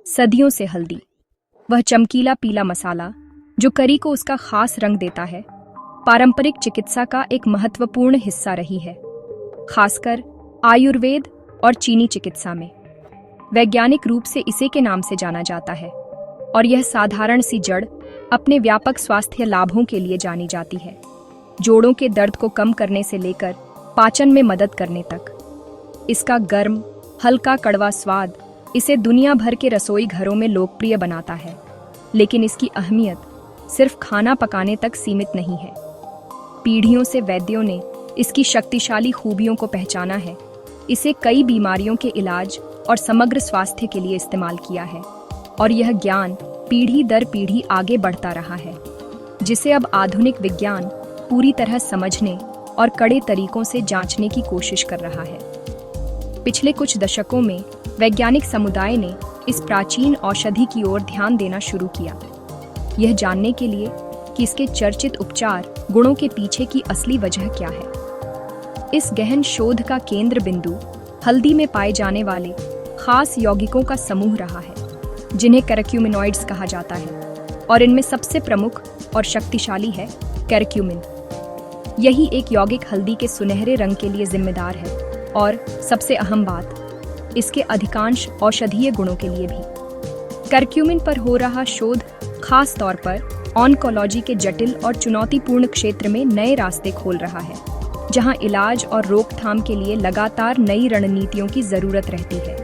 सदियों से हल्दी, वह चमकीला पीला मसाला जो करी को उसका खास रंग देता है, पारंपरिक चिकित्सा का एक महत्वपूर्ण हिस्सा रही है, खासकर आयुर्वेद और चीनी चिकित्सा में। वैज्ञानिक रूप से इसे के नाम से जाना जाता है और यह साधारण सी जड़ अपने व्यापक स्वास्थ्य लाभों के लिए जानी जाती है। जोड़ों के दर्द को कम करने से लेकर पाचन में मदद करने तक। इसका गर्म, हल्का कड़वा स्वाद इसे दुनिया भर के रसोई घरों में लोकप्रिय बनाता है, लेकिन इसकी अहमियत सिर्फ खाना पकाने तक सीमित नहीं है। पीढ़ियों से वैद्यों ने इसकी शक्तिशाली खूबियों को पहचाना है, इसे कई बीमारियों के इलाज और समग्र स्वास्थ्य के लिए इस्तेमाल किया है, और यह ज्ञान पीढ़ी दर पीढ़ी आगे बढ़ता रहा है, जिसे अब आधुनिक विज्ञान पूरी तरह समझने और कड़े तरीकों से जांचने की कोशिश कर रहा है। पिछले कुछ दशकों में वैज्ञानिक समुदाय ने इस प्राचीन औषधि की ओर ध्यान देना शुरू किया, यह जानने के लिए कि इसके चर्चित उपचार गुणों के पीछे की असली वजह क्या है। इस गहन शोध का केंद्र बिंदु हल्दी में पाए जाने वाले खास यौगिकों का समूह रहा है, जिन्हें करक्यूमिनॉइड्स कहा जाता है, और इनमें सबसे प्रमुख और शक्तिशाली है करक्यूमिन। यही एक यौगिक हल्दी के सुनहरे रंग के लिए जिम्मेदार है, और सबसे अहम बात, इसके अधिकांश औषधीय गुणों के लिए भी। करक्यूमिन पर हो रहा शोध खास तौर पर ऑन्कोलॉजी के जटिल और चुनौतीपूर्ण क्षेत्र में नए रास्ते खोल रहा है, जहां इलाज और रोकथाम के लिए लगातार नई रणनीतियों की जरूरत रहती है।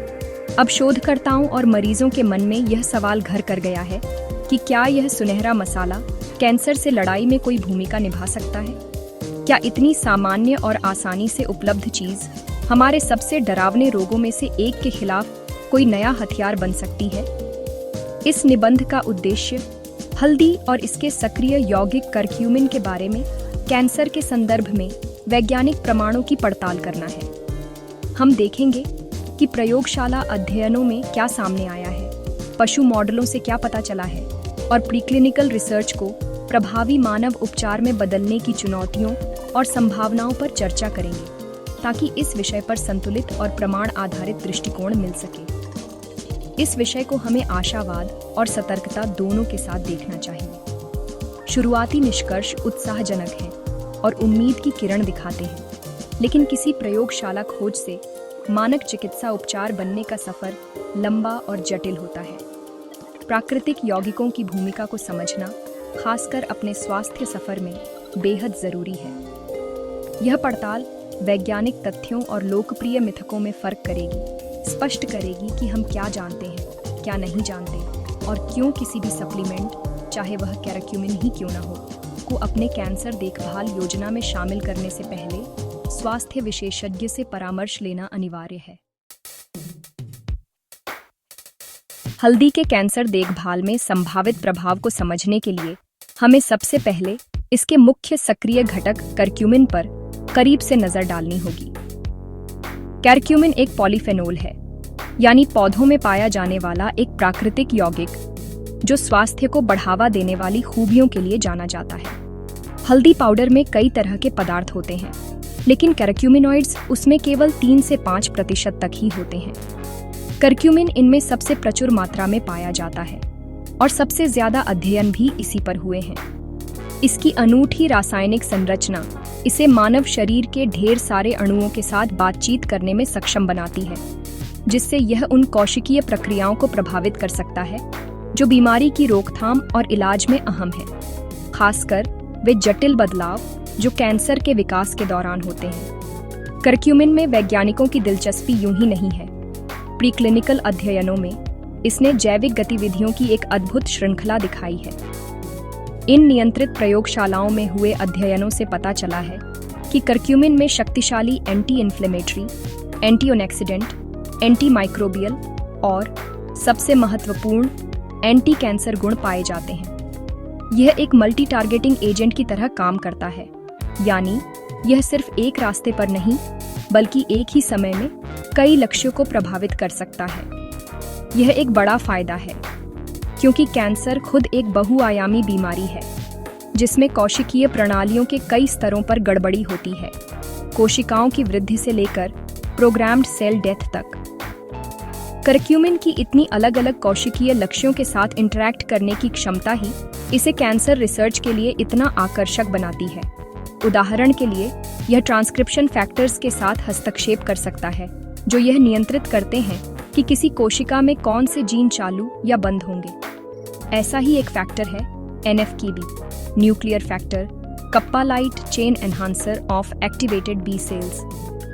अब शोधकर्ताओं और मरीजों के मन में यह सवाल घर कर गया है कि क्या यह सुनहरा मसाला कैंसर से लड़ाई में कोई भूमिका निभा सकता है? क्या इतनी सामान्य और आसानी से उपलब्ध चीज हमारे सबसे डरावने रोगों में से एक के खिलाफ कोई नया हथियार बन सकती है? इस निबंध का उद्देश्य हल्दी और इसके सक्रिय यौगिक करक्यूमिन के बारे में कैंसर के संदर्भ में वैज्ञानिक प्रमाणों की पड़ताल करना है। हम देखेंगे कि प्रयोगशाला अध्ययनों में क्या सामने आया है, पशु मॉडलों से क्या पता चला है, और प्रीक्लिनिकल रिसर्च को प्रभावी मानव उपचार में बदलने की चुनौतियों और संभावनाओं पर चर्चा करेंगे, ताकि इस विषय पर संतुलित और प्रमाण आधारित दृष्टिकोण मिल सके। इस विषय को हमें आशावाद और सतर्कता दोनों के साथ देखना चाहिए। शुरुआती निष्कर्ष उत्साहजनक हैं और उम्मीद की किरण दिखाते हैं, लेकिन किसी प्रयोगशाला खोज से मानक चिकित्सा उपचार बनने का सफर लंबा और जटिल होता है। प्राकृतिक यौगिकों की भूमिका को समझना, खासकर अपने स्वास्थ्य सफर में, बेहद जरूरी है। यह पड़ताल वैज्ञानिक तथ्यों और लोकप्रिय मिथकों में फर्क करेगी, स्पष्ट करेगी कि हम क्या जानते हैं, क्या नहीं जानते, और क्यों किसी भी सप्लीमेंट, चाहे वह करक्यूमिन ही क्यों न हो, को अपने कैंसर देखभाल योजना में शामिल करने से पहले स्वास्थ्य विशेषज्ञ से परामर्श लेना अनिवार्य है। हल्दी के कैंसर देखभाल में संभावित प्रभाव को समझने के लिए हमें सबसे पहले इसके मुख्य सक्रिय घटक करक्यूमिन पर करीब से नजर डालनी होगी। करक्यूमिन एक पॉलीफेनोल है, यानी पौधों में पाया जाने वाला एक प्राकृतिक यौगिक जो स्वास्थ्य को बढ़ावा देने वाली खूबियों के लिए जाना जाता है। हल्दी पाउडर में कई तरह के पदार्थ होते हैं, लेकिन करक्यूमिनॉइड्स उसमें केवल 3 से 5% तक ही होते हैं। करक्यूमिन इनमें सबसे प्रचुर मात्रा में पाया जाता है, और सबसे ज्यादा अध्ययन भी इसी पर हुए हैं। इसकी अनूठी रासायनिक संरचना इसे मानव शरीर के ढेर सारे अणुओं के साथ बातचीत करने में सक्षम बनाती है, जिससे यह उन कोशिकीय प्रक्रियाओं को प्रभावित कर सकता है जो बीमारी की रोकथाम और इलाज में अहम है, खासकर वे जटिल बदलाव जो कैंसर के विकास के दौरान होते हैं। करक्यूमिन में वैज्ञानिकों की दिलचस्पी यूं ही नहीं है। प्रीक्लिनिकल अध्ययनों में इसने जैविक गतिविधियों की एक अद्भुत श्रृंखला दिखाई है। इन नियंत्रित प्रयोगशालाओं में हुए अध्ययनों से पता चला है कि करक्यूमिन में शक्तिशाली anti inflammatory, antioxidant, anti microbial और सबसे महत्वपूर्ण एंटी कैंसर गुण पाए जाते हैं। यह एक मल्टी टारगेटिंग एजेंट की तरह काम करता है, यानी यह सिर्फ एक रास्ते पर नहीं, बल्कि एक ही समय में कई लक्ष्यों को प्रभावित कर सकता है। यह एक बड़ा फायदा है, क्योंकि कैंसर खुद एक बहुआयामी बीमारी है, जिसमें कोशिकीय प्रणालियों के कई स्तरों पर गड़बड़ी होती है, कोशिकाओं की वृद्धि से लेकर प्रोग्राम्ड सेल डेथ तक। करक्यूमिन की इतनी अलग अलग कोशिकीय लक्ष्यों के साथ इंटरैक्ट करने की क्षमता ही इसे कैंसर रिसर्च के लिए इतना आकर्षक बनाती है। उदाहरण के लिए, यह ट्रांसक्रिप्शन फैक्टर्स के साथ हस्तक्षेप कर सकता है, जो यह नियंत्रित करते हैं कि किसी कोशिका में कौन से जीन चालू या बंद होंगे। ऐसा ही एक फैक्टर है NF-kB, nuclear factor, kappa light chain enhancer of activated B cells,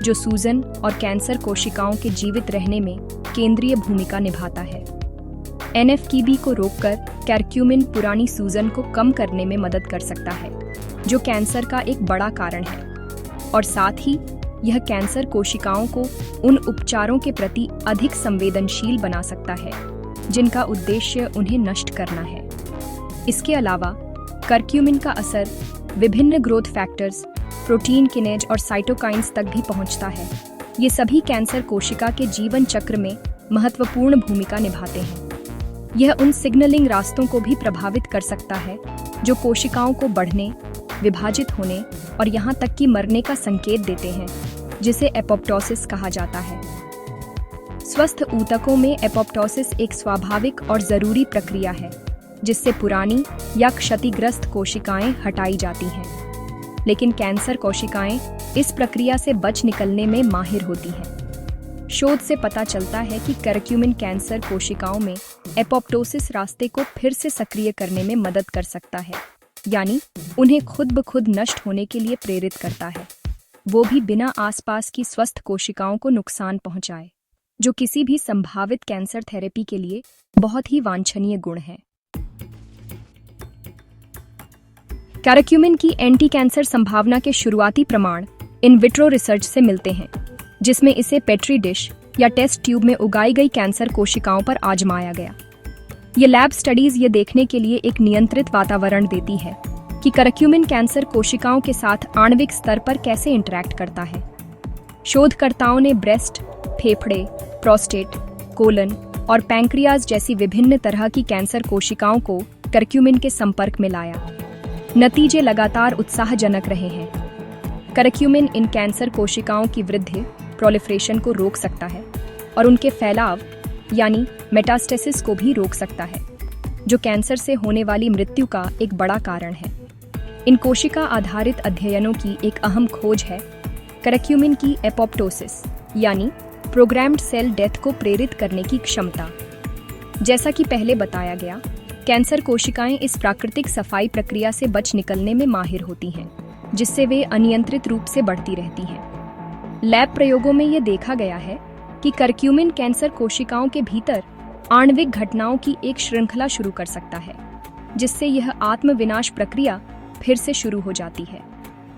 जो सूजन और कैंसर कोशिकाओं के जीवित रहने में केंद्रीय भूमिका निभाता है। NF-kB को रोककर करक्यूमिन पुरानी सूजन को कम करने में मदद कर सकता है, जो कैंसर का एक बड़ा कारण है, और साथ ही यह कैंसर कोशिकाओं को उन उपचारों के प्रति अधिक संवेदनशील बना सकता है जिनका उद्देश्य उन्हें नष्ट करना है। इसके अलावा करक्यूमिन का असर विभिन्न ग्रोथ फैक्टर्स, प्रोटीन किनेज और साइटोकाइंस तक भी पहुंचता है। ये सभी कैंसर कोशिका के जीवन चक्र में महत्वपूर्ण भूमिका निभाते हैं। यह उन सिग्नलिंग रास्तों को भी प्रभावित कर सकता है जो कोशिकाओं को बढ़ने, विभाजित होने और यहाँ तक कि मरने का संकेत देते हैं, जिसे एपोप्टोसिस कहा जाता है। स्वस्थ ऊतकों में एपोप्टोसिस एक स्वाभाविक और जरूरी प्रक्रिया है, जिससे पुरानी या क्षतिग्रस्त कोशिकाएं हटाई जाती हैं। लेकिन कैंसर कोशिकाएं इस प्रक्रिया से बच निकलने में माहिर होती हैं। शोध से पता चलता है कि करक्यूमिन कैंसर कोशिकाओं में एपोप्टोसिस रास्ते को फिर से सक्रिय करने में मदद कर सकता है, यानी उन्हें खुद ब खुद नष्ट होने के लिए प्रेरित करता है, वो भी बिना आसपास की स्वस्थ कोशिकाओं को नुकसान पहुंचाए, जो किसी भी संभावित कैंसर थेरेपी के लिए बहुत ही वांछनीय गुण है। करक्यूमिन की एंटी कैंसर संभावना के शुरुआती प्रमाण इन विट्रो रिसर्च से मिलते हैं, जिसमें इसे पेट्री डिश या टेस्ट ट्यूब में उगाई गई कैंसर कोशिकाओं पर आजमाया गया। ये लैब स्टडीज ये देखने के लिए एक नियंत्रित वातावरण देती है कि करक्यूमिन कैंसर कोशिकाओं के साथ आणविक स्तर पर कैसे इंटरैक्ट करता है। शोधकर्ताओं ने ब्रेस्ट, फेफड़े, प्रोस्टेट, कोलन और पैंक्रियाज जैसी विभिन्न तरह की कैंसर कोशिकाओं को करक्यूमिन के संपर्क में लाया। नतीजे लगातार उत्साहजनक रहे हैं। करक्यूमिन इन कैंसर कोशिकाओं की वृद्धि, प्रोलिफरेशन को रोक सकता है और उनके फैलाव यानी मेटास्टेसिस को भी रोक सकता है, जो कैंसर से होने वाली मृत्यु का एक बड़ा कारण है। इन कोशिका आधारित अध्ययनों की एक अहम खोज है करक्यूमिन की एपोप्टोसिस यानी प्रोग्राम्ड सेल डेथ को प्रेरित करने की क्षमता। जैसा कि पहले बताया गया, कैंसर कोशिकाएं इस प्राकृतिक सफाई प्रक्रिया से बच निकलने में माहिर होती हैं, जिससे वे अनियंत्रित रूप से बढ़ती रहती हैं। लैब प्रयोगों में यह देखा गया है कि करक्यूमिन कैंसर कोशिकाओं के भीतर आणविक घटनाओं की एक श्रृंखला शुरू कर सकता है, जिससे यह आत्मविनाश प्रक्रिया फिर से शुरू हो जाती है।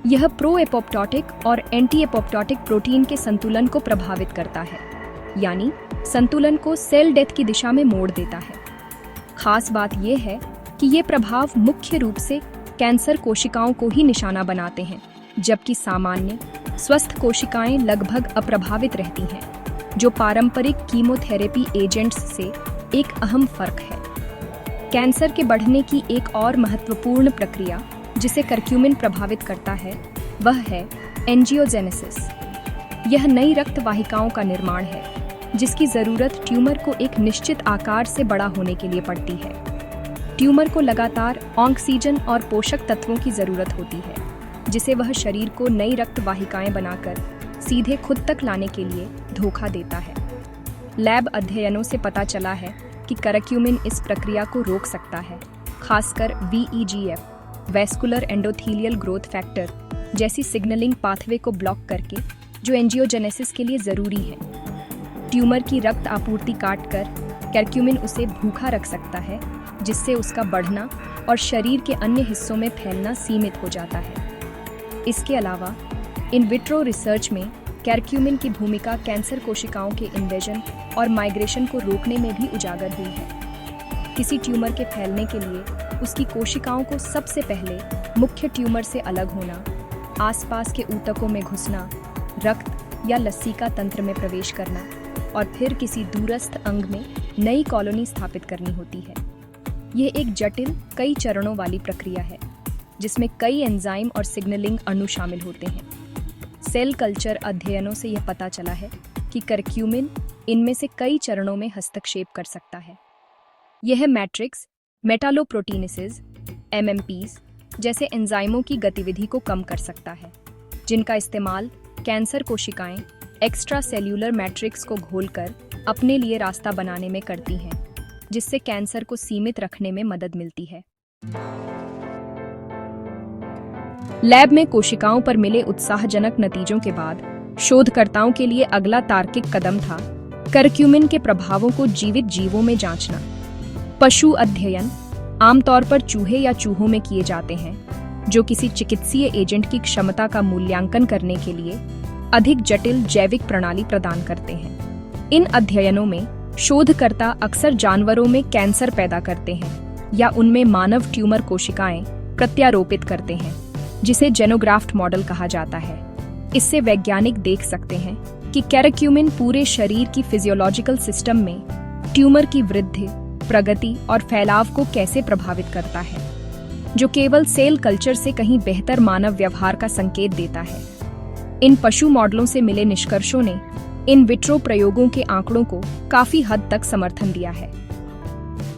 यह प्रो एपोप्टोटिक और एंटी एपोप्टोटिक प्रोटीन के संतुलन को प्रभावित करता है, यानी संतुलन को सेल डेथ की दिशा में मोड़ देता है। खास बात यह है कि ये प्रभाव मुख्य रूप से कैंसर कोशिकाओं को ही निशाना बनाते हैं, जबकि सामान्य स्वस्थ कोशिकाएं लगभग अप्रभावित रहती हैं, जो पारंपरिक कीमोथेरेपी एजेंट्स से एक अहम फर्क है। कैंसर के बढ़ने की एक और महत्वपूर्ण प्रक्रिया जिसे करक्यूमिन प्रभावित करता है, वह है एंजियोजेनेसिस। यह नई रक्त वाहिकाओं का निर्माण है, जिसकी जरूरत ट्यूमर को एक निश्चित आकार से बड़ा होने के लिए पड़ती है। ट्यूमर को लगातार ऑक्सीजन और पोषक तत्वों की जरूरत होती है, जिसे वह शरीर को नई रक्त वाहिकाएं बनाकर सीधे खुद तक लाने के लिए धोखा देता है। लैब अध्ययनों से पता चला है कि करक्यूमिन इस प्रक्रिया को रोक सकता है, खासकर VEGF, vascular endothelial growth factor जैसी सिग्नलिंग पाथवे को ब्लॉक करके, जो एंजियोजेनेसिस के लिए जरूरी है। ट्यूमर की रक्त आपूर्ति काटकर करक्यूमिन उसे भूखा रख सकता है, जिससे उसका बढ़ना और शरीर के अन्य हिस्सों में फैलना सीमित हो जाता है। इसके अलावा इन विट्रो रिसर्च में करक्यूमिन की भूमिका कैंसर कोशिकाओं के इन्वेजन और माइग्रेशन को रोकने में भी उजागर हुई है। किसी ट्यूमर के फैलने के लिए उसकी कोशिकाओं को सबसे पहले मुख्य ट्यूमर से अलग होना, आसपास के ऊतकों में घुसना, रक्त या लसीका तंत्र में प्रवेश करना और फिर किसी दूरस्थ अंग में नई कॉलोनी स्थापित करनी होती है। यह एक जटिल, कई चरणों वाली प्रक्रिया है, जिसमें कई एंजाइम और सिग्नलिंग अणु शामिल होते हैं। सेल कल्चर अध्ययनों से यह पता चला है कि करक्यूमिन इनमें से कई चरणों में हस्तक्षेप कर सकता है। यह मैट्रिक्स मेटालोप्रोटीनेसेस MMPs जैसे एंजाइमों की गतिविधि को कम कर सकता है, जिनका इस्तेमाल कैंसर कोशिकाएं एक्स्ट्रा सेल्यूलर मैट्रिक्स को घोलकर अपने लिए रास्ता बनाने में करती हैं, जिससे कैंसर को सीमित रखने में मदद मिलती है। लैब में कोशिकाओं पर मिले उत्साहजनक नतीजों के बाद शोधकर्ताओं के लिए अगला तार्किक कदम था करक्यूमिन के प्रभावों को जीवित जीवों में जांचना। पशु अध्ययन आमतौर पर चूहे या चूहों में किए जाते हैं, जो किसी चिकित्सीय एजेंट की क्षमता का मूल्यांकन करने के लिए अधिक जटिल जैविक प्रणाली प्रदान करते हैं। इन अध्ययनों में शोधकर्ता अक्सर जानवरों में कैंसर पैदा करते हैं या उनमें मानव ट्यूमर कोशिकाएं प्रत्यारोपित करते हैं, जिसे जेनोग्राफ्ट मॉडल कहा जाता है। इससे वैज्ञानिक देख सकते हैं कि कैरक्यूमिन पूरे शरीर की फिजियोलॉजिकल सिस्टम में ट्यूमर की वृद्धि, प्रगति और फैलाव को कैसे प्रभावित करता है, जो केवल सेल कल्चर से कहीं बेहतर मानव व्यवहार का संकेत देता है। इन पशु मॉडलों से मिले निष्कर्षों ने इन विट्रो प्रयोगों के आंकड़ों को काफी हद तक समर्थन दिया है।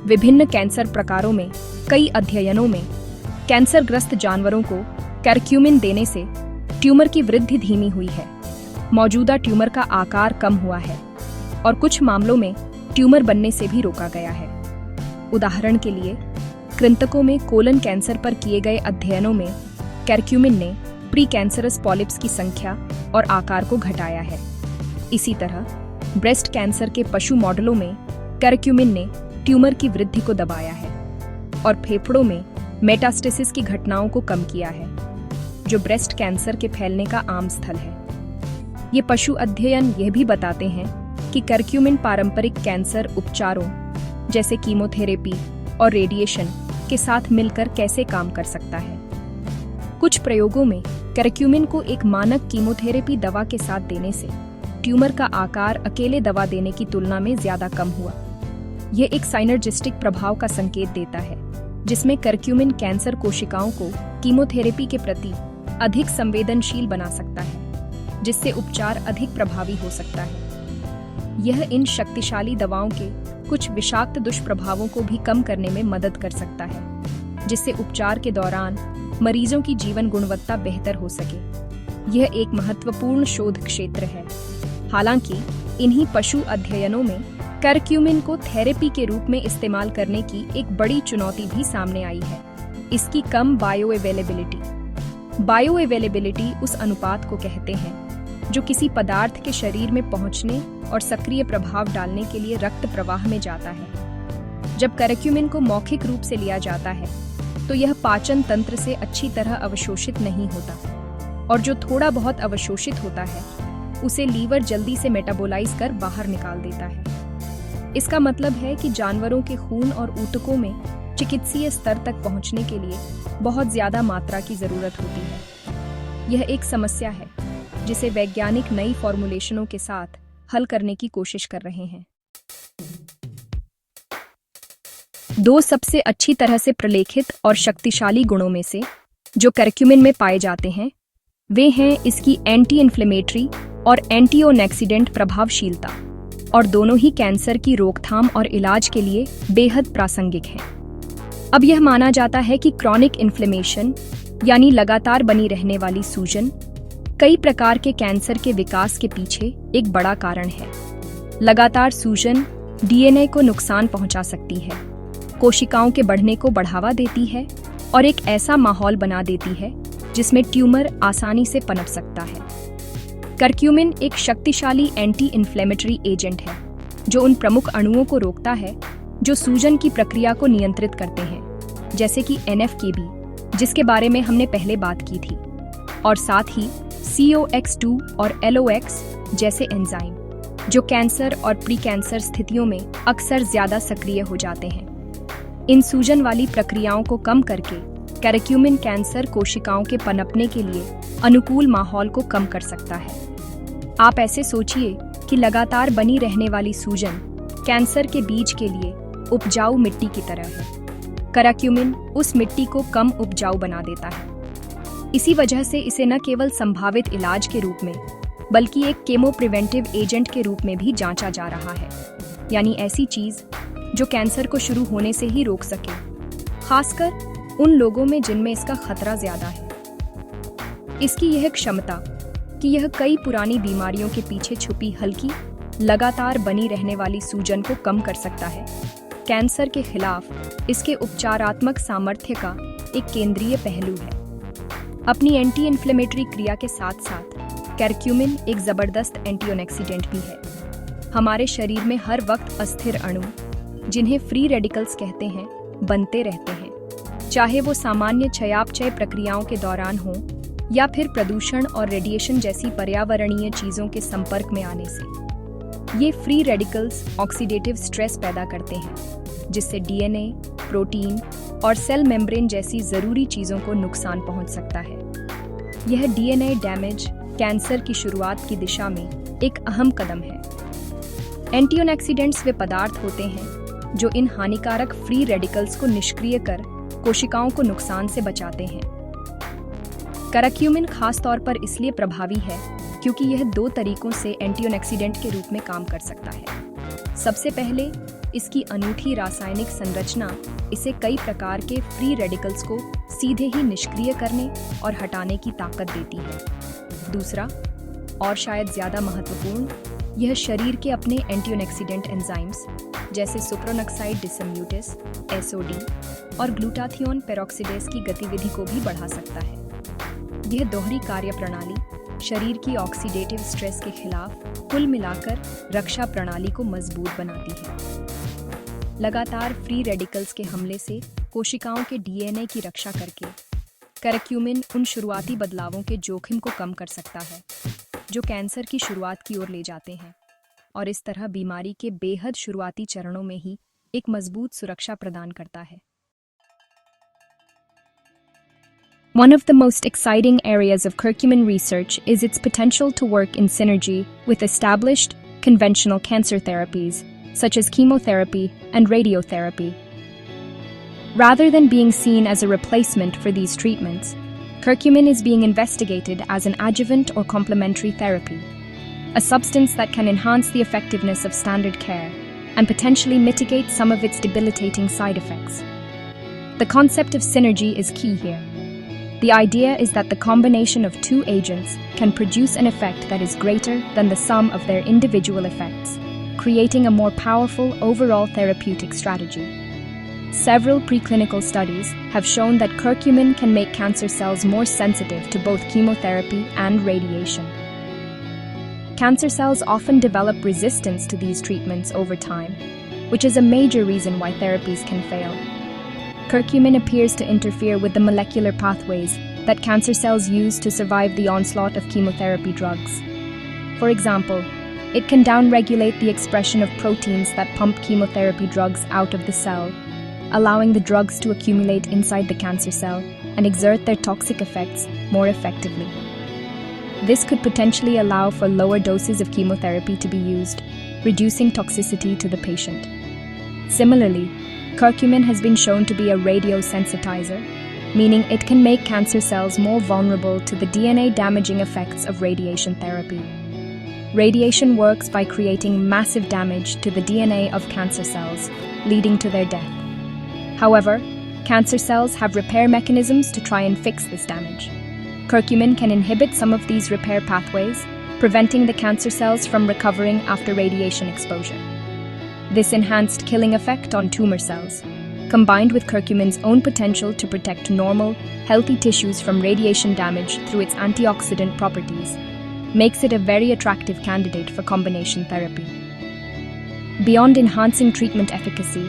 विभिन्न कैंसर प्रकारों में कई अध्ययनों में कैंसरग्रस्त जानवरों को करक्यूमिन देने से ट्यूमर की वृद्धि धीमी हुई है, मौजूदा ट्यूमर का आकार कम हुआ है और कुछ मामलों में ट्यूमर बनने से भी रोका गया है। उदाहरण के लिए, कृंतकों में कोलन कैंसर पर किए गए अध्ययनों में करक्यूमिन ने प्री कैंसरस पॉलिप्स की संख्या और आकार को घटाया है। इसी तरह ब्रेस्ट कैंसर के पशु मॉडलों में करक्यूमिन ने ट्यूमर की वृद्धि को दबाया है और फेफड़ों में मेटास्टेसिस की घटनाओं को कम किया है, जो ब्रेस्ट कैंसर के फैलने का आम स्थल है। ये पशु अध्ययन यह भी बताते हैं कि करक्यूमिन पारंपरिक कैंसर उपचारों जैसे कीमोथेरेपी और रेडिएशन के साथ मिलकर कैसे काम कर सकता है। कुछ प्रयोगों में करक्यूमिन को एक मानक कीमोथेरेपी दवा के साथ देने से ट्यूमर का आकार अकेले दवा देने की तुलना में ज्यादा कम हुआ। यह एक साइनर्जिस्टिक प्रभाव का संकेत देता है, जिसमें करक्यूमिन कैंसर कोशिकाओं को कीमोथेरेपी के प्रति अधिक संवेदनशील बना सकता है, जिससे उपचार अधिक प्रभावी हो सकता है। यह इन शक्तिशाली दवाओं के कुछ विषाक्त दुष्प्रभावों को भी कम करने में मदद कर सकता है, जिससे उपचार के दौरान मरीजों की जीवन गुणवत्ता बेहतर हो सके। यह एक महत्वपूर्ण शोध क्षेत्र है। हालांकि इन्हीं पशु अध्ययनों में करक्यूमिन को थेरेपी के रूप में इस्तेमाल करने की एक बड़ी चुनौती भी सामने आई है, इसकी कम बायोअवेलेबिलिटी। बायोअवेलेबिलिटी उस अनुपात को कहते हैं जो किसी पदार्थ के शरीर में पहुंचने और सक्रिय प्रभाव डालने के लिए रक्त प्रवाह में जाता है। जब करक्यूमिन को मौखिक रूप से लिया जाता है तो यह पाचन तंत्र से अच्छी तरह अवशोषित नहीं होता, और जो थोड़ा बहुत अवशोषित होता है उसे लीवर जल्दी से मेटाबोलाइज कर बाहर निकाल देता है। इसका मतलब है कि जानवरों के खून और ऊतकों में चिकित्सीय स्तर तक पहुंचने के लिए बहुत ज्यादा मात्रा की जरूरत होती है। यह एक समस्या है जिसे वैज्ञानिक नई फॉर्मुलेशनों के साथ हल करने की कोशिश कर रहे हैं। दो सबसे अच्छी तरह से प्रलेखित और शक्तिशाली गुणों में से जो करक्यूमिन में पाए जाते हैं, वे हैं इसकी एंटी इन्फ्लेमेटरी और एंटीओनेक्सीडेंट प्रभावशीलता, और दोनों ही कैंसर की रोकथाम और इलाज के लिए बेहद प्रासंगिक हैं। अब यह माना जाता है कि क्रॉनिक इन्फ्लेमेशन यानी लगातार बनी रहने वाली सूजन कई प्रकार के कैंसर के विकास के पीछे एक बड़ा कारण है। लगातार सूजन DNA को नुकसान पहुंचा सकती है, कोशिकाओं के बढ़ने को बढ़ावा देती है और एक ऐसा माहौल बना देती है जिसमें ट्यूमर आसानी से पनप सकता है। करक्यूमिन एक शक्तिशाली एंटी इन्फ्लेमेटरी एजेंट है जो उन प्रमुख अणुओं को रोकता है जो सूजन की प्रक्रिया को नियंत्रित करते हैं, जैसे कि NF-κB, जिसके बारे में हमने पहले बात की थी, और साथ ही COX2 और LOX जैसे एंजाइम, जो कैंसर और प्री कैंसर स्थितियों में अक्सर ज्यादा सक्रिय हो जाते हैं। इन सूजन वाली प्रक्रियाओं को कम करके करक्यूमिन कैंसर कोशिकाओं के पनपने के लिए अनुकूल माहौल को कम कर सकता है। आप ऐसे सोचिए कि लगातार बनी रहने वाली सूजन कैंसर के बीज के लिए उपजाऊ मिट्टी की तरह है। करक्यूमिन उस मिट्टी को कम उपजाऊ बना देता है। इसी वजह से इसे न केवल संभावित इलाज के रूप में बल्कि एक केमो प्रिवेंटिव एजेंट के रूप में भी जांचा जा रहा है, यानी ऐसी चीज जो कैंसर को शुरू होने से ही रोक सके, खासकर उन लोगों में जिनमें इसका खतरा ज्यादा है। इसकी यह क्षमता कि यह कई पुरानी बीमारियों के पीछे छुपी हल्की, लगातार बनी रहने वाली सूजन को कम कर सकता है, कैंसर के खिलाफ इसके उपचारात्मक सामर्थ्य का एक केंद्रीय पहलू है। अपनी एंटी इन्फ्लेमेटरी क्रिया के साथ साथ करक्यूमिन एक जबरदस्त एंटीऑक्सीडेंट भी है। हमारे शरीर में हर वक्त अस्थिर अणु, जिन्हें फ्री रेडिकल्स कहते हैं, बनते रहते हैं, चाहे वो सामान्य चयापचय प्रक्रियाओं के दौरान हो या फिर प्रदूषण और रेडिएशन जैसी पर्यावरणीय चीजों के संपर्क में आने से। ये फ्री रेडिकल्स ऑक्सीडेटिव स्ट्रेस पैदा करते हैं, जिससे डीएनए, प्रोटीन और सेल मेम्ब्रेन जैसी जरूरी चीजों को नुकसान पहुंच सकता है। यह डीएनए डैमेज कैंसर की शुरुआत की दिशा में एक अहम कदम है। एंटीऑक्सीडेंट्स वे पदार्थ होते हैं जो इन हानिकारक फ्री रेडिकल्स को निष्क्रिय कर कोशिकाओं को नुकसान से बचाते हैं। करक्यूमिन खास तौर पर इसलिए प्रभावी है क्योंकि यह 2 तरीकों से एंटीऑक्सीडेंट के रूप में काम कर सकता है। सबसे पहले, इसकी अनूठी रासायनिक संरचना इसे कई प्रकार के फ्री रेडिकल्स को सीधे ही निष्क्रिय करने और हटाने की ताकत देती है। दूसरा, और शायद ज्यादा महत्वपूर्ण, यह शरीर के अपने एंटीऑक्सीडेंट एंजाइम्स जैसे सुप्रोनक्साइड डिसम्यूटेस (SOD) और ग्लूटाथियोन पेरोक्सिडेस की गतिविधि को भी बढ़ा सकता है। यह दोहरी कार्यप्रणाली शरीर की ऑक्सीडेटिव स्ट्रेस के खिलाफ कुल मिलाकर रक्षा प्रणाली को मजबूत बनाती है। लगातार फ्री रेडिकल्स के हमले से कोशिकाओं के डीएनए की रक्षा करके करक्यूमिन उन शुरुआती बदलावों के जोखिम को कम कर सकता है जो कैंसर की शुरुआत की ओर ले जाते हैं, और इस तरह बीमारी के बेहद शुरुआती चरणों में ही एक मजबूत सुरक्षा प्रदान करता है। One of the most exciting areas of curcumin research is its potential to work in synergy with established, conventional cancer therapies, such as chemotherapy and radiotherapy. Rather than being seen as a replacement for these treatments, curcumin is being investigated as an adjuvant or complementary therapy, a substance that can enhance the effectiveness of standard care and potentially mitigate some of its debilitating side effects. The concept of synergy is key here. The idea is that the combination of 2 agents can produce an effect that is greater than the sum of their individual effects, creating a more powerful overall therapeutic strategy. Several preclinical studies have shown that curcumin can make cancer cells more sensitive to both chemotherapy and radiation. Cancer cells often develop resistance to these treatments over time, which is a major reason why therapies can fail. Curcumin appears to interfere with the molecular pathways that cancer cells use to survive the onslaught of chemotherapy drugs. For example, it can downregulate the expression of proteins that pump chemotherapy drugs out of the cell, allowing the drugs to accumulate inside the cancer cell and exert their toxic effects more effectively. This could potentially allow for lower doses of chemotherapy to be used, reducing toxicity to the patient. Similarly, curcumin has been shown to be a radiosensitizer, meaning it can make cancer cells more vulnerable to the DNA-damaging effects of radiation therapy. Radiation works by creating massive damage to the DNA of cancer cells, leading to their death. However, cancer cells have repair mechanisms to try and fix this damage. Curcumin can inhibit some of these repair pathways, preventing the cancer cells from recovering after radiation exposure. This enhanced killing effect on tumor cells, combined with curcumin's own potential to protect normal, healthy tissues from radiation damage through its antioxidant properties, makes it a very attractive candidate for combination therapy. Beyond enhancing treatment efficacy,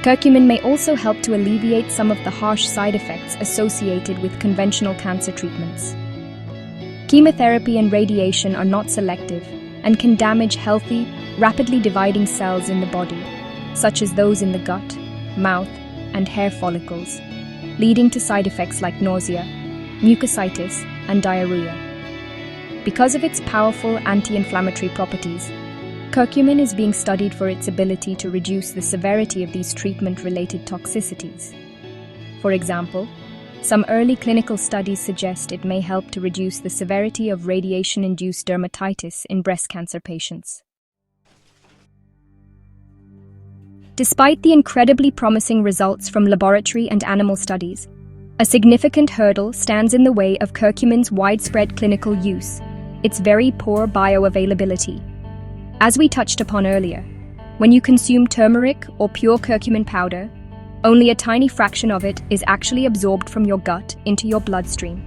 curcumin may also help to alleviate some of the harsh side effects associated with conventional cancer treatments. Chemotherapy and radiation are not selective and can damage healthy, rapidly dividing cells in the body, such as those in the gut, mouth, and hair follicles, leading to side effects like nausea, mucositis, and diarrhea. Because of its powerful anti-inflammatory properties, curcumin is being studied for its ability to reduce the severity of these treatment-related toxicities. For example, Some early clinical studies suggest it may help to reduce the severity of radiation-induced dermatitis in breast cancer patients. Despite the incredibly promising results from laboratory and animal studies, a significant hurdle stands in the way of curcumin's widespread clinical use: its very poor bioavailability. As we touched upon earlier, when you consume turmeric or pure curcumin powder, only a tiny fraction of it is actually absorbed from your gut into your bloodstream.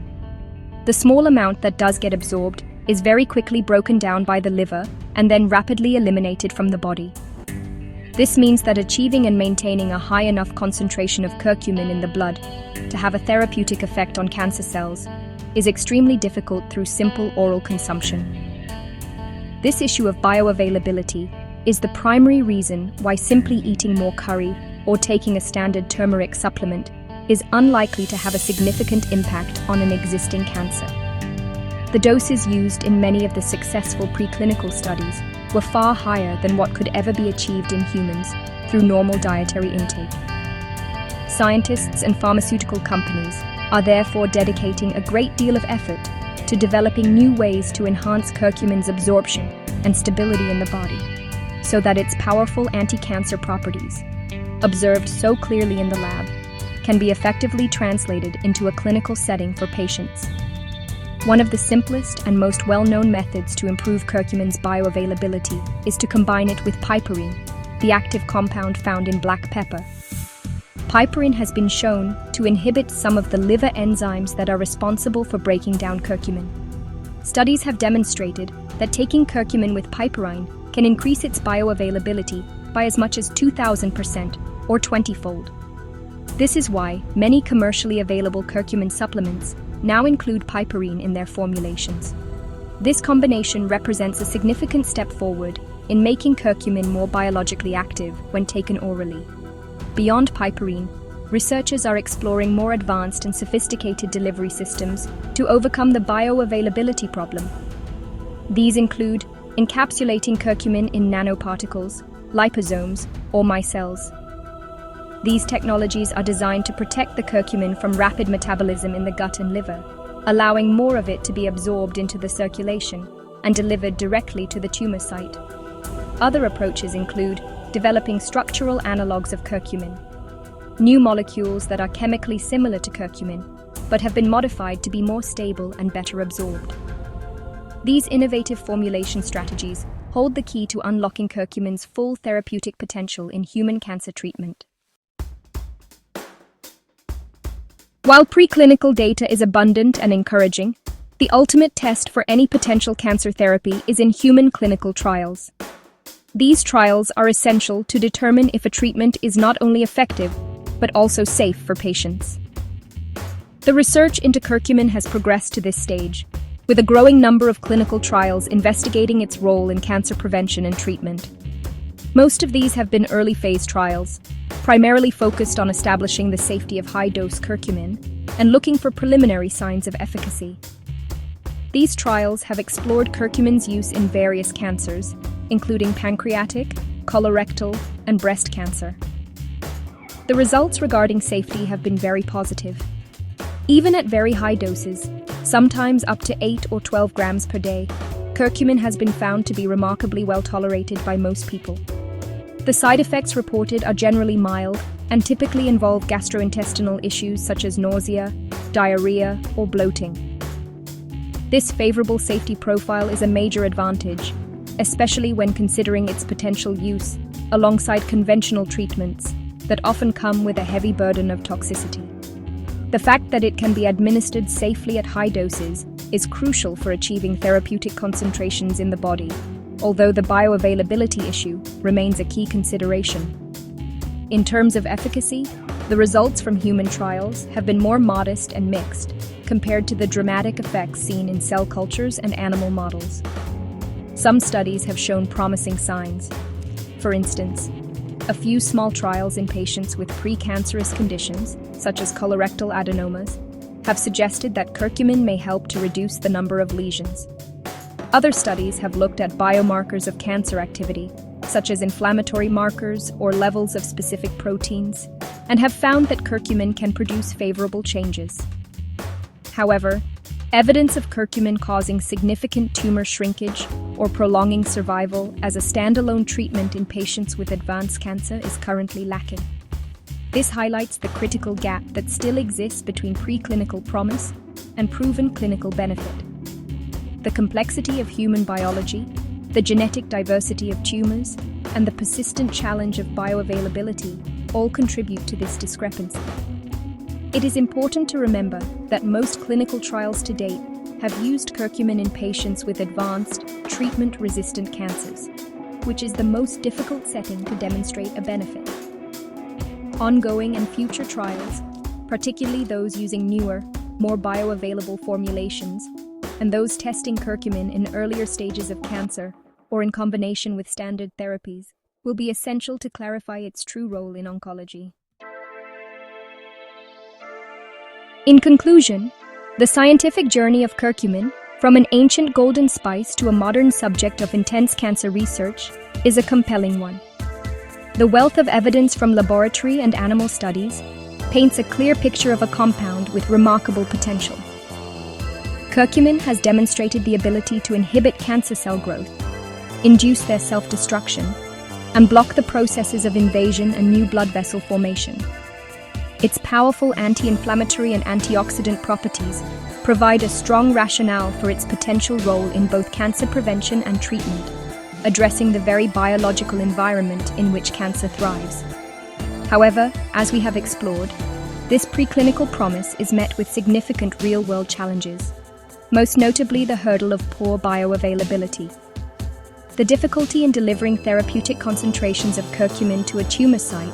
The small amount that does get absorbed is very quickly broken down by the liver and then rapidly eliminated from the body. This means that achieving and maintaining a high enough concentration of curcumin in the blood to have a therapeutic effect on cancer cells is extremely difficult through simple oral consumption. This issue of bioavailability is the primary reason why simply eating more curry or taking a standard turmeric supplement is unlikely to have a significant impact on an existing cancer. The doses used in many of the successful preclinical studies were far higher than what could ever be achieved in humans through normal dietary intake. Scientists and pharmaceutical companies are therefore dedicating a great deal of effort to developing new ways to enhance curcumin's absorption and stability in the body, so that its powerful anti-cancer properties, observed so clearly in the lab, can be effectively translated into a clinical setting for patients. One of the simplest and most well-known methods to improve curcumin's bioavailability is to combine it with piperine, the active compound found in black pepper. Piperine has been shown to inhibit some of the liver enzymes that are responsible for breaking down curcumin. Studies have demonstrated that taking curcumin with piperine can increase its bioavailability by as much as 2,000% or 20-fold. This is why many commercially available curcumin supplements now include piperine in their formulations. This combination represents a significant step forward in making curcumin more biologically active when taken orally. Beyond piperine, researchers are exploring more advanced and sophisticated delivery systems to overcome the bioavailability problem. These include encapsulating curcumin in nanoparticles, liposomes, or micelles. These technologies are designed to protect the curcumin from rapid metabolism in the gut and liver, allowing more of it to be absorbed into the circulation and delivered directly to the tumor site. Other approaches include developing structural analogues of curcumin, new molecules that are chemically similar to curcumin but have been modified to be more stable and better absorbed. These innovative formulation strategies hold the key to unlocking curcumin's full therapeutic potential in human cancer treatment. While preclinical data is abundant and encouraging, the ultimate test for any potential cancer therapy is in human clinical trials. These trials are essential to determine if a treatment is not only effective, but also safe for patients. The research into curcumin has progressed to this stage, with a growing number of clinical trials investigating its role in cancer prevention and treatment. Most of these have been early-phase trials, primarily focused on establishing the safety of high-dose curcumin and looking for preliminary signs of efficacy. These trials have explored curcumin's use in various cancers, including pancreatic, colorectal, and breast cancer. The results regarding safety have been very positive. Even at very high doses, sometimes up to 8 or 12 grams per day, curcumin has been found to be remarkably well tolerated by most people. The side effects reported are generally mild and typically involve gastrointestinal issues such as nausea, diarrhea, or bloating. This favorable safety profile is a major advantage, especially when considering its potential use alongside conventional treatments that often come with a heavy burden of toxicity. The fact that it can be administered safely at high doses is crucial for achieving therapeutic concentrations in the body, although the bioavailability issue remains a key consideration. In terms of efficacy, the results from human trials have been more modest and mixed compared to the dramatic effects seen in cell cultures and animal models. Some studies have shown promising signs. For instance, a few small trials in patients with precancerous conditions, such as colorectal adenomas, have suggested that curcumin may help to reduce the number of lesions. Other studies have looked at biomarkers of cancer activity, such as inflammatory markers or levels of specific proteins, and have found that curcumin can produce favorable changes. However, evidence of curcumin causing significant tumor shrinkage or prolonging survival as a standalone treatment in patients with advanced cancer is currently lacking. This highlights the critical gap that still exists between preclinical promise and proven clinical benefit. The complexity of human biology, the genetic diversity of tumors, and the persistent challenge of bioavailability all contribute to this discrepancy. It is important to remember that most clinical trials to date have used curcumin in patients with advanced, treatment-resistant cancers, which is the most difficult setting to demonstrate a benefit. Ongoing and future trials, particularly those using newer, more bioavailable formulations, and those testing curcumin in earlier stages of cancer or in combination with standard therapies, will be essential to clarify its true role in oncology. In conclusion, the scientific journey of curcumin, from an ancient golden spice to a modern subject of intense cancer research, is a compelling one. The wealth of evidence from laboratory and animal studies paints a clear picture of a compound with remarkable potential. Curcumin has demonstrated the ability to inhibit cancer cell growth, induce their self-destruction, and block the processes of invasion and new blood vessel formation. Its powerful anti-inflammatory and antioxidant properties provide a strong rationale for its potential role in both cancer prevention and treatment, addressing the very biological environment in which cancer thrives. However, as we have explored, this preclinical promise is met with significant real-world challenges, most notably the hurdle of poor bioavailability. The difficulty in delivering therapeutic concentrations of curcumin to a tumor site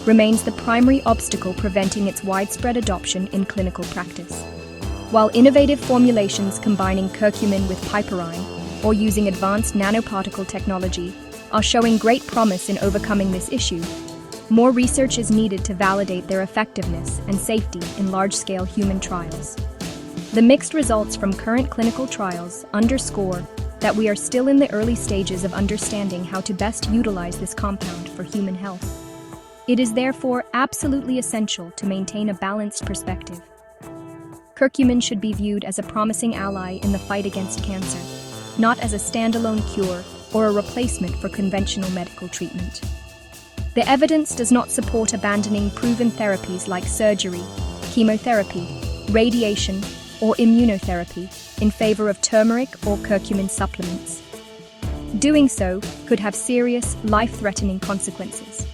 remains the primary obstacle preventing its widespread adoption in clinical practice. While innovative formulations combining curcumin with piperine or using advanced nanoparticle technology are showing great promise in overcoming this issue, more research is needed to validate their effectiveness and safety in large-scale human trials. The mixed results from current clinical trials underscore that we are still in the early stages of understanding how to best utilize this compound for human health. It is therefore absolutely essential to maintain a balanced perspective. Curcumin should be viewed as a promising ally in the fight against cancer, not as a standalone cure or a replacement for conventional medical treatment. The evidence does not support abandoning proven therapies like surgery, chemotherapy, radiation, or immunotherapy in favor of turmeric or curcumin supplements. Doing so could have serious, life-threatening consequences.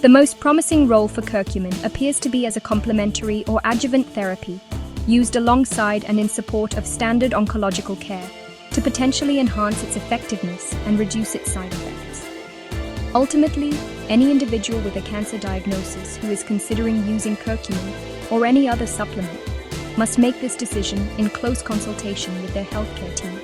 The most promising role for curcumin appears to be as a complementary or adjuvant therapy, used alongside and in support of standard oncological care to potentially enhance its effectiveness and reduce its side effects. Ultimately, any individual with a cancer diagnosis who is considering using curcumin or any other supplement must make this decision in close consultation with their healthcare team.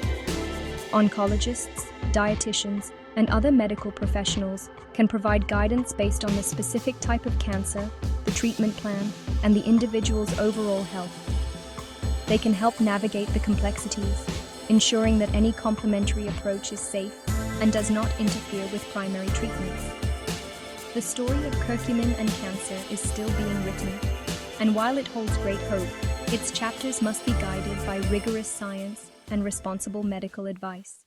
Oncologists, dietitians, and other medical professionals can provide guidance based on the specific type of cancer, the treatment plan, and the individual's overall health. They can help navigate the complexities, ensuring that any complementary approach is safe and does not interfere with primary treatments. The story of curcumin and cancer is still being written, and while it holds great hope, its chapters must be guided by rigorous science and responsible medical advice.